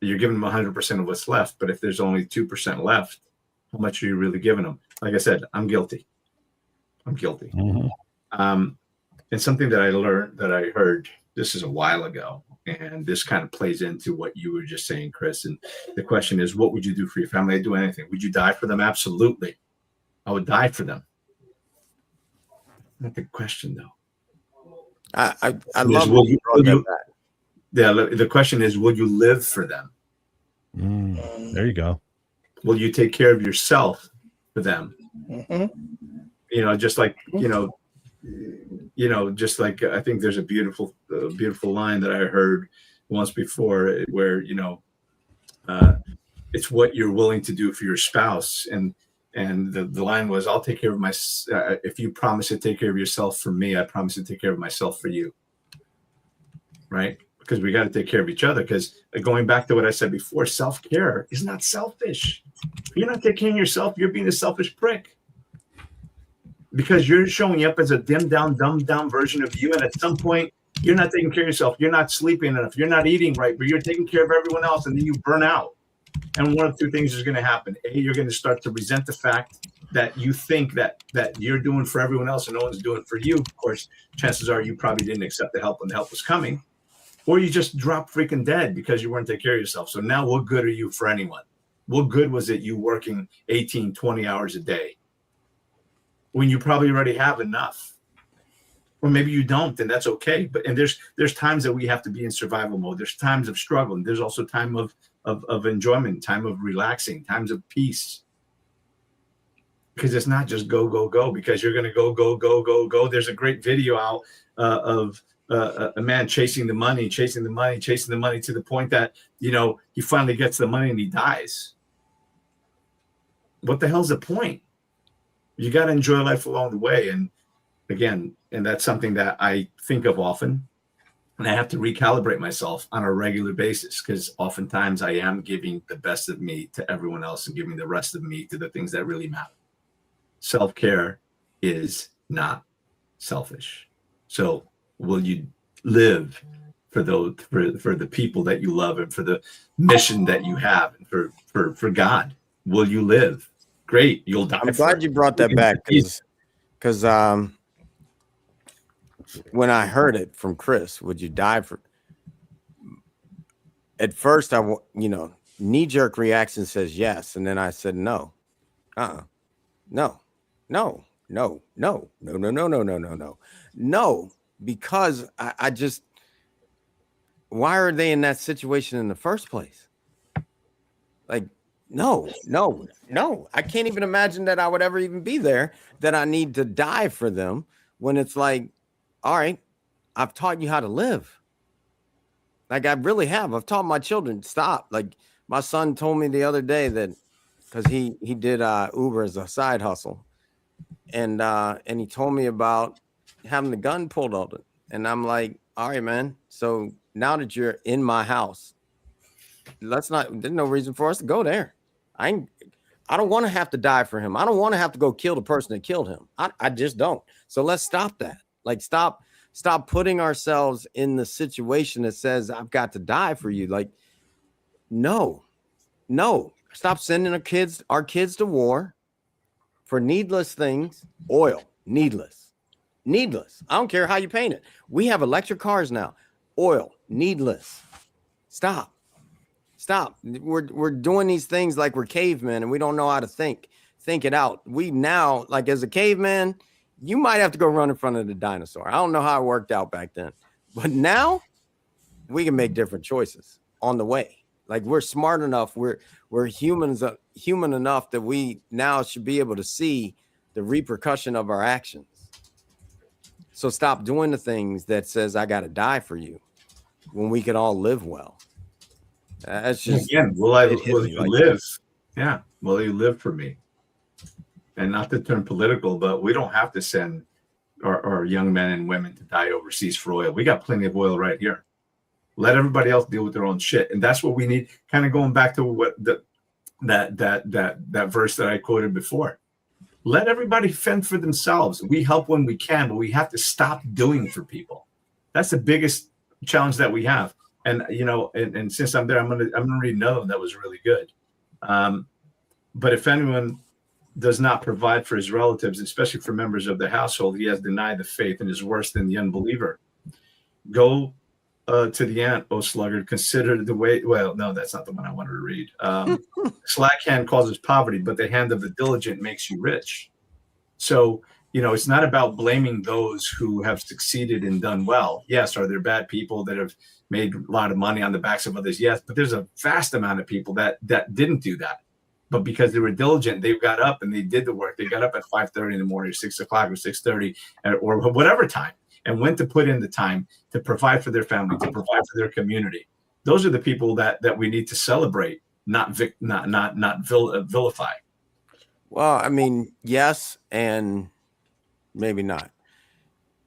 you're giving them 100% of what's left. But if there's only 2% left, how much are you really giving them? Like I said, I'm guilty. Mm-hmm. And something that I learned, that I heard, this is a while ago, and this kind of plays into what you were just saying, Chris. And the question is, what would you do for your family? I'd do anything. Would you die for them? Absolutely. I would die for them. Not the question, though. I love what you brought that back. Yeah, the question is, would you live for them? There you go. Will you take care of yourself for them? Mm-hmm. just like, just like, I think there's a beautiful line that I heard once before where, it's what you're willing to do for your spouse. And the line was, I'll take care of if you promise to take care of yourself for me, I promise to take care of myself for you. Right? Because we got to take care of each other. Because going back to what I said before, self-care is not selfish. If you're not taking care of yourself, you're being a selfish prick. Because you're showing up as a dumbed down version of you. And at some point, you're not taking care of yourself. You're not sleeping enough. You're not eating right, but you're taking care of everyone else. And then you burn out. And one of two things is going to happen. A, you're going to start to resent the fact that you think that you're doing for everyone else and no one's doing for you. Of course, chances are you probably didn't accept the help when the help was coming. Or you just dropped freaking dead because you weren't taking care of yourself. So now what good are you for anyone? What good was it you working 18, 20 hours a day when you probably already have enough? Or maybe you don't, and that's okay. And there's times that we have to be in survival mode. There's times of struggle. And there's also time of enjoyment, time of relaxing, times of peace. Because it's not just go, go, go, because you're going to go, go, go, go, go. There's a great video out of a man chasing the money to the point that, he finally gets the money and he dies. What the hell's the point? You got to enjoy life along the way. And again, and that's something that I think of often. And I have to recalibrate myself on a regular basis because oftentimes I am giving the best of me to everyone else and giving the rest of me to the things that really matter. Self-care is not selfish. So will you live for the people that you love and for the mission that you have and for God? Will you live? Great. You'll die. I'm glad you brought that back because when I heard it from Chris, would you die for? At first, knee-jerk reaction says yes, and then I said no, no, no, no, no, no, no, no, no, no, no, no, no, because I just, why are they in that situation in the first place? Like, no, I can't even imagine that I would ever even be there, that I need to die for them when it's like, all right, I've taught you how to live. Like I really have. I've taught my children, stop. Like my son told me the other day that because he did Uber as a side hustle. And he told me about having the gun pulled on it. And I'm like, all right, man. So now that you're in my house, there's no reason for us to go there. I don't want to have to die for him. I don't want to have to go kill the person that killed him. I just don't. So let's stop that. Like stop putting ourselves in the situation that says I've got to die for you. Like, no, stop sending our kids to war for needless things. Oil, needless. I don't care how you paint it. We have electric cars now. Oil, needless. Stop. We're doing these things like we're cavemen and we don't know how to think it out. We now, like as a caveman, you might have to go run in front of the dinosaur. I don't know how it worked out back then, but now we can make different choices on the way. Like we're smart enough. We're human enough that we now should be able to see the repercussion of our actions. So stop doing the things that says I got to die for you when we can all live well. That's just, again, will you live? Yeah. Will you live for me? And not to turn political, but we don't have to send our young men and women to die overseas for oil. We got plenty of oil right here. Let everybody else deal with their own shit. And that's what we need. Kind of going back to what that verse that I quoted before. Let everybody fend for themselves. We help when we can, but we have to stop doing for people. That's the biggest challenge that we have. And and since I'm there, I'm gonna read another one that was really good. But if anyone does not provide for his relatives, especially for members of the household, he has denied the faith and is worse than the unbeliever. Go to the ant, O sluggard, consider the way. Well, no, that's not the one I wanted to read. Slack hand causes poverty, but the hand of the diligent makes you rich. So, it's not about blaming those who have succeeded and done well. Yes, are there bad people that have made a lot of money on the backs of others? Yes, but there's a vast amount of people that didn't do that. but because they were diligent, they got up and they did the work. They got up at 5:30 in the morning, or 6 o'clock or 6:30 or whatever time, and went to put in the time to provide for their family, to provide for their community. Those are the people that we need to celebrate, not vilify. Well, I mean, yes, and maybe not.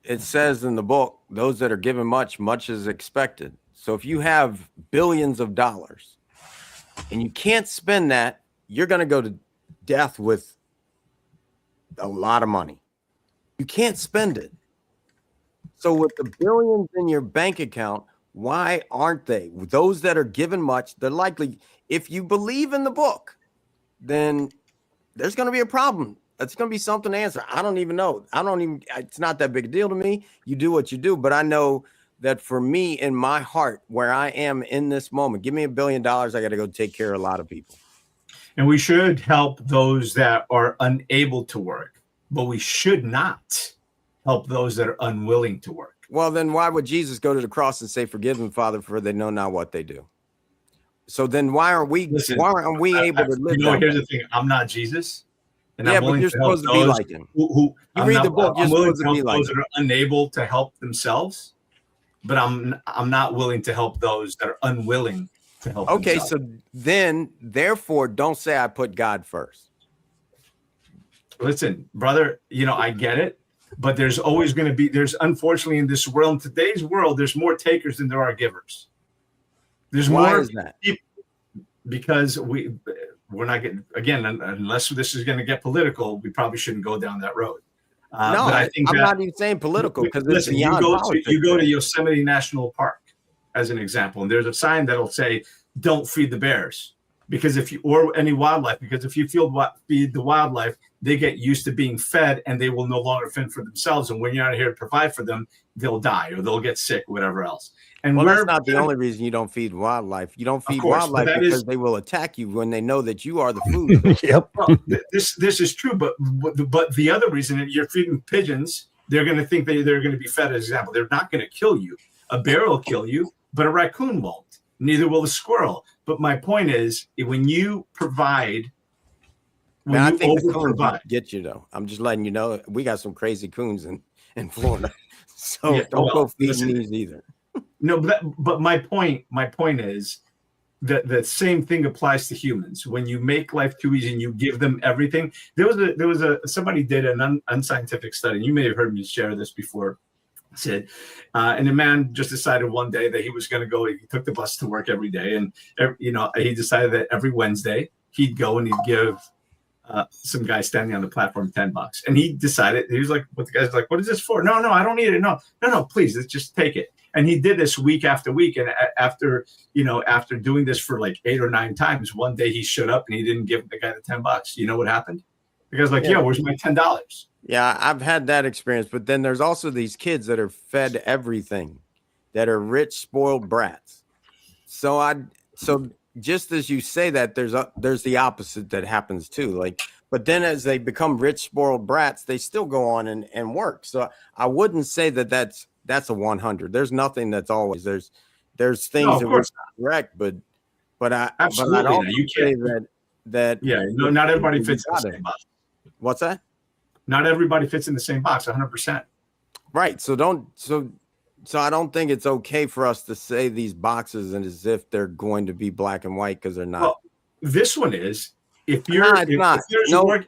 It says in the book, those that are given much, much is expected. So if you have billions of dollars and you can't spend that, you're going to go to death with a lot of money. You can't spend it. So with the billions in your bank account, why aren't they? Those that are given much, they're likely, if you believe in the book, then there's going to be a problem. That's going to be something to answer. I don't even know. It's not that big a deal to me. You do what you do. But I know that for me, in my heart, where I am in this moment, give me $1 billion. I got to go take care of a lot of people. And we should help those that are unable to work, but we should not help those that are unwilling to work. Well, then why would Jesus go to the cross and say, "Forgive them, Father, for they know not what they do"? So then why aren't we able to live? Here's the thing. I'm not Jesus. And yeah, I'm but you're supposed to be like him. You read the book, you're supposed to be like those that are unable to help themselves, but I'm not willing to help those that are unwilling to help themselves. So then, therefore, don't say I put God first. Listen, brother, I get it, but there's always going to be, unfortunately in this world, in today's world, there's more takers than there are givers. There's Why more is that? Because we're not getting, again, unless this is going to get political, we probably shouldn't go down that road. No, but I think I'm not even saying political, because listen, you go to Yosemite National Park as an example, and there's a sign that'll say, "Don't feed the bears," because or any wildlife, because if you feed the wildlife, they get used to being fed and they will no longer fend for themselves. And when you're not here to provide for them, they'll die or they'll get sick, whatever else. And that's not the only reason you don't feed wildlife. You don't feed wildlife because they will attack you when they know that you are the food. Yep. Well, this is true, but the other reason that you're feeding pigeons, they're going to think they're going to be fed as an example. They're not going to kill you. A bear will kill you, but a raccoon won't. Neither will a squirrel. But my point is, when you provide, I think the coons get you though. I'm just letting you know we got some crazy coons in Florida, so don't go feeding these either. No, but my point is that the same thing applies to humans. When you make life too easy and you give them everything, somebody did an unscientific study, and you may have heard me share this before, Sid. And the man just decided one day that he was going to go. He took the bus to work every day, and he decided that every Wednesday he'd go and he'd give some guy standing on the platform $10. And he decided, he was like, "What?" The guy's like, "What is this for?" No, I don't need it. No, please, let's just take it. And he did this week after week. And after doing this for like 8 or 9 times, one day he showed up and he didn't give the guy the $10. You know what happened? The guy's like, "Yo, where's my $10?" Yeah, I've had that experience. But then there's also these kids that are fed everything, that are rich, spoiled brats. So just as you say that, there's the opposite that happens too. But then as they become rich, spoiled brats, they still go on and work. So I wouldn't say that that's a 100. There's nothing that's always there's things that we're correct, but I don't say that not everybody fits in the same box. What's that? Not everybody fits in the same box 100%. Right. So I don't think it's okay for us to say these boxes and as if they're going to be black and white, because they're not. Well, this one is. If you're Tony, hold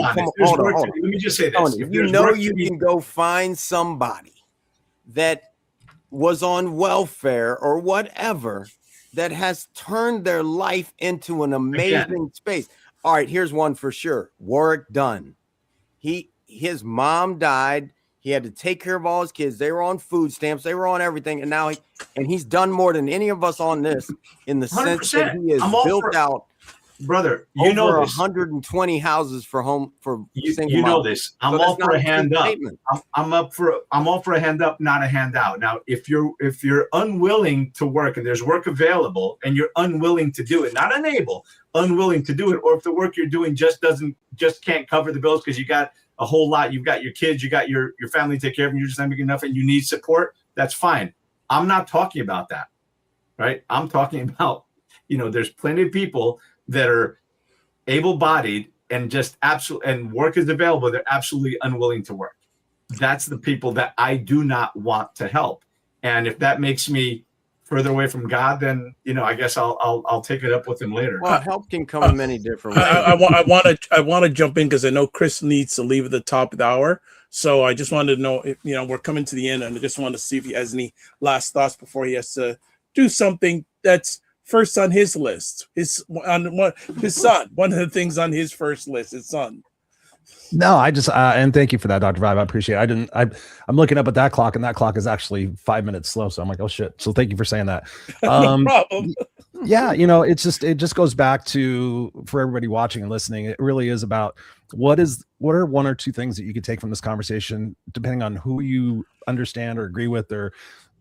on. Let me just say this. Tony, you can go find somebody that was on welfare or whatever that has turned their life into an amazing space. All right, here's one for sure. Warwick Dunn. His mom died. He had to take care of all his kids. They were on food stamps. They were on everything. And now he's done more than any of us on this, in the 100%. Sense that he has built out, brother, over 120 houses for single moms. This. I'm all for a hand up. I'm all for a hand up, not a handout. Now, if you're unwilling to work and there's work available and you're unwilling to do it, not unable, unwilling to do it, or if the work you're doing just can't cover the bills because you got a whole lot, you've got your kids, you got your family to take care of, and you're just not making enough and you need support, that's fine. I'm not talking about that, right? I'm talking about, there's plenty of people that are able-bodied and just absolutely, and work is available, they're absolutely unwilling to work. That's the people that I do not want to help. And if that makes me further away from God, then, you know, I guess I'll take it up with him later. Well, help can come in many different ways. I want to jump in because I know Chris needs to leave at the top of the hour. So I just wanted to know if, you know, we're coming to the end, and I just want to see if he has any last thoughts before he has to do something that's first on his list. His son. One of the things on his first list, his son. No, I just and thank you for that, Dr. Vibe. I appreciate it. I'm looking up at that clock, and that clock is actually 5 minutes slow. So I'm like, oh shit. So thank you for saying that. No problem. Yeah, you know, it just goes back to, for everybody watching and listening, it really is about what are one or two things that you could take from this conversation, depending on who you understand or agree with, or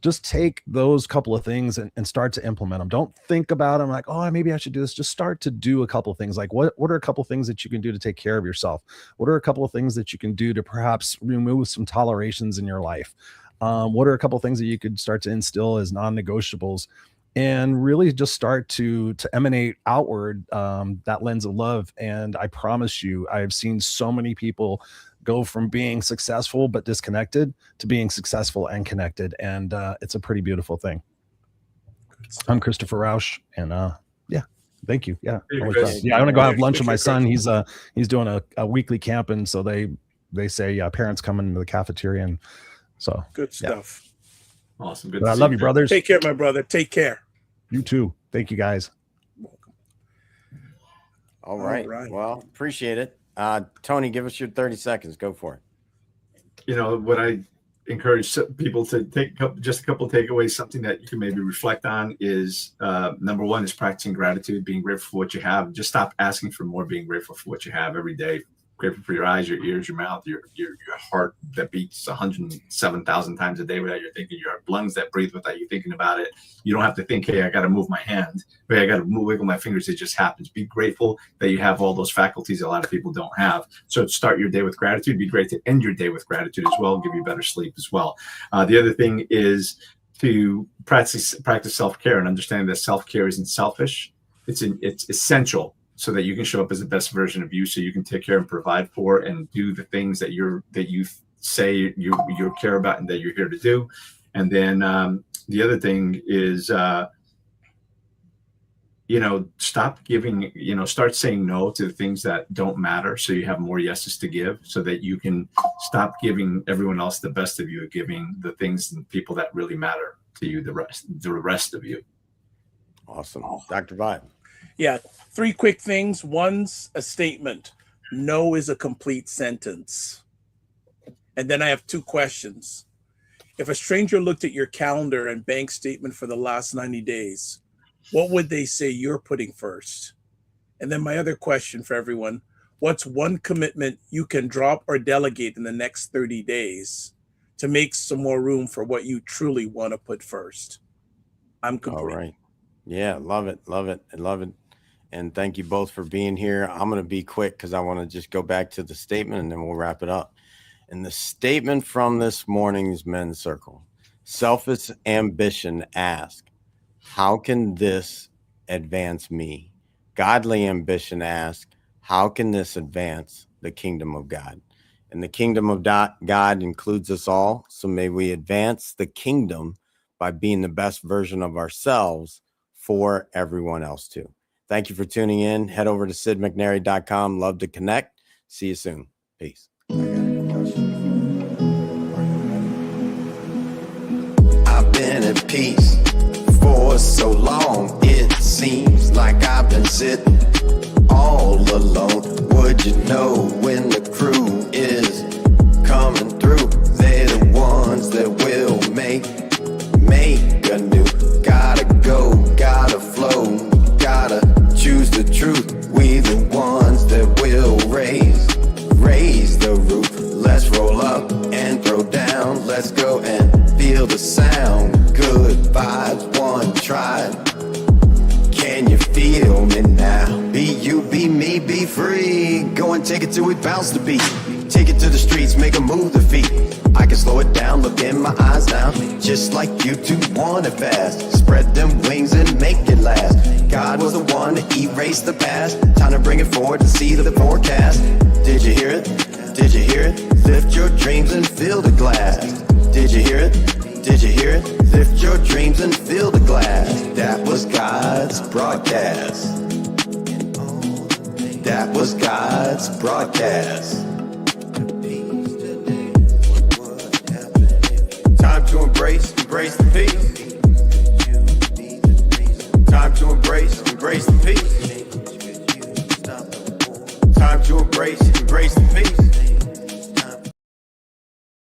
just take those couple of things and start to implement them. Don't think about them like, oh, maybe I should do this. Just start to do a couple of things. Like what are a couple of things that you can do to take care of yourself? What are a couple of things that you can do to perhaps remove some tolerations in your life? What are a couple of things that you could start to instill as non-negotiables, and really just start to emanate outward that lens of love? And I promise you, I've seen so many people go from being successful but disconnected to being successful and connected, and it's a pretty beautiful thing. I'm Christopher Rausch, and yeah, thank you. Yeah, Hey, always Chris. fun. Yeah, I want to go have lunch Chris, with my Chris, son. Chris. He's doing a weekly camp, and so they say, yeah, parents come into the cafeteria, and so Good yeah. stuff. Awesome. Good. But to I see love you, brothers. Take care, my brother. Take care. You too. Thank you, guys. All right. Well, appreciate it. Tony, give us your 30 seconds. Go for it. You know, what I encourage people to take just a couple of takeaways, something that you can maybe reflect on is number one is practicing gratitude, being grateful for what you have. Just stop asking for more, being grateful for what you have every day. Grateful for your eyes, your ears, your mouth, your heart that beats 107,000 times a day without you thinking, your lungs that breathe without you thinking about it. You don't have to think, hey, I got to move my hand. Hey, I got to wiggle my fingers. It just happens. Be grateful that you have all those faculties a lot of people don't have. So start your day with gratitude. Be great to end your day with gratitude as well. Give you better sleep as well. The other thing is to practice self-care and understand that self-care isn't selfish. It's essential, so that you can show up as the best version of you, so you can take care and provide for and do the things that you say you care about and that you're here to do. And then the other thing is, stop giving, start saying no to the things that don't matter, so you have more yeses to give, so that you can stop giving everyone else the best of you, giving the things and people that really matter to you the rest of you. Awesome. Dr. Vibe. Yeah, 3 quick things. One's a statement. No is a complete sentence. And then I have 2 questions. If a stranger looked at your calendar and bank statement for the last 90 days, what would they say you're putting first? And then my other question for everyone, what's one commitment you can drop or delegate in the next 30 days to make some more room for what you truly want to put first? I'm complete. All right. Yeah, love it. Love it. I love it. And thank you both for being here. I'm going to be quick because I want to just go back to the statement and then we'll wrap it up. And the statement from this morning's men's circle: selfish ambition asks, how can this advance me? Godly ambition asks, how can this advance the kingdom of God? And the kingdom of God includes us all. So may we advance the kingdom by being the best version of ourselves for everyone else too. Thank you for tuning in. Head over to sidmcnairy.com. Love to connect. See you soon. Peace. I've been at peace for so long. It seems like I've been sitting all alone. Would you know when the crew is coming through? They're the ones that will make anew. Gotta go, gotta flow, gotta choose the truth. We the ones that will raise the roof. Let's roll up and throw down. Let's go and feel the sound. Good vibes, one try. Can you feel me now? Be you, be me, be free. Go and take it till we bounce the beat. Take it to the streets, make a move the feet. I can slow it down, look in my eyes now, just like you two want it fast. Spread them wings and make it last. God was the one to erase the past. Time to bring it forward to see the forecast. Did you hear it? Did you hear it? Lift your dreams and fill the glass. Did you hear it? Did you hear it? Lift your dreams and fill the glass. That was God's broadcast. That was God's broadcast. Time to embrace the peace. Time to embrace the peace. Time to embrace the peace.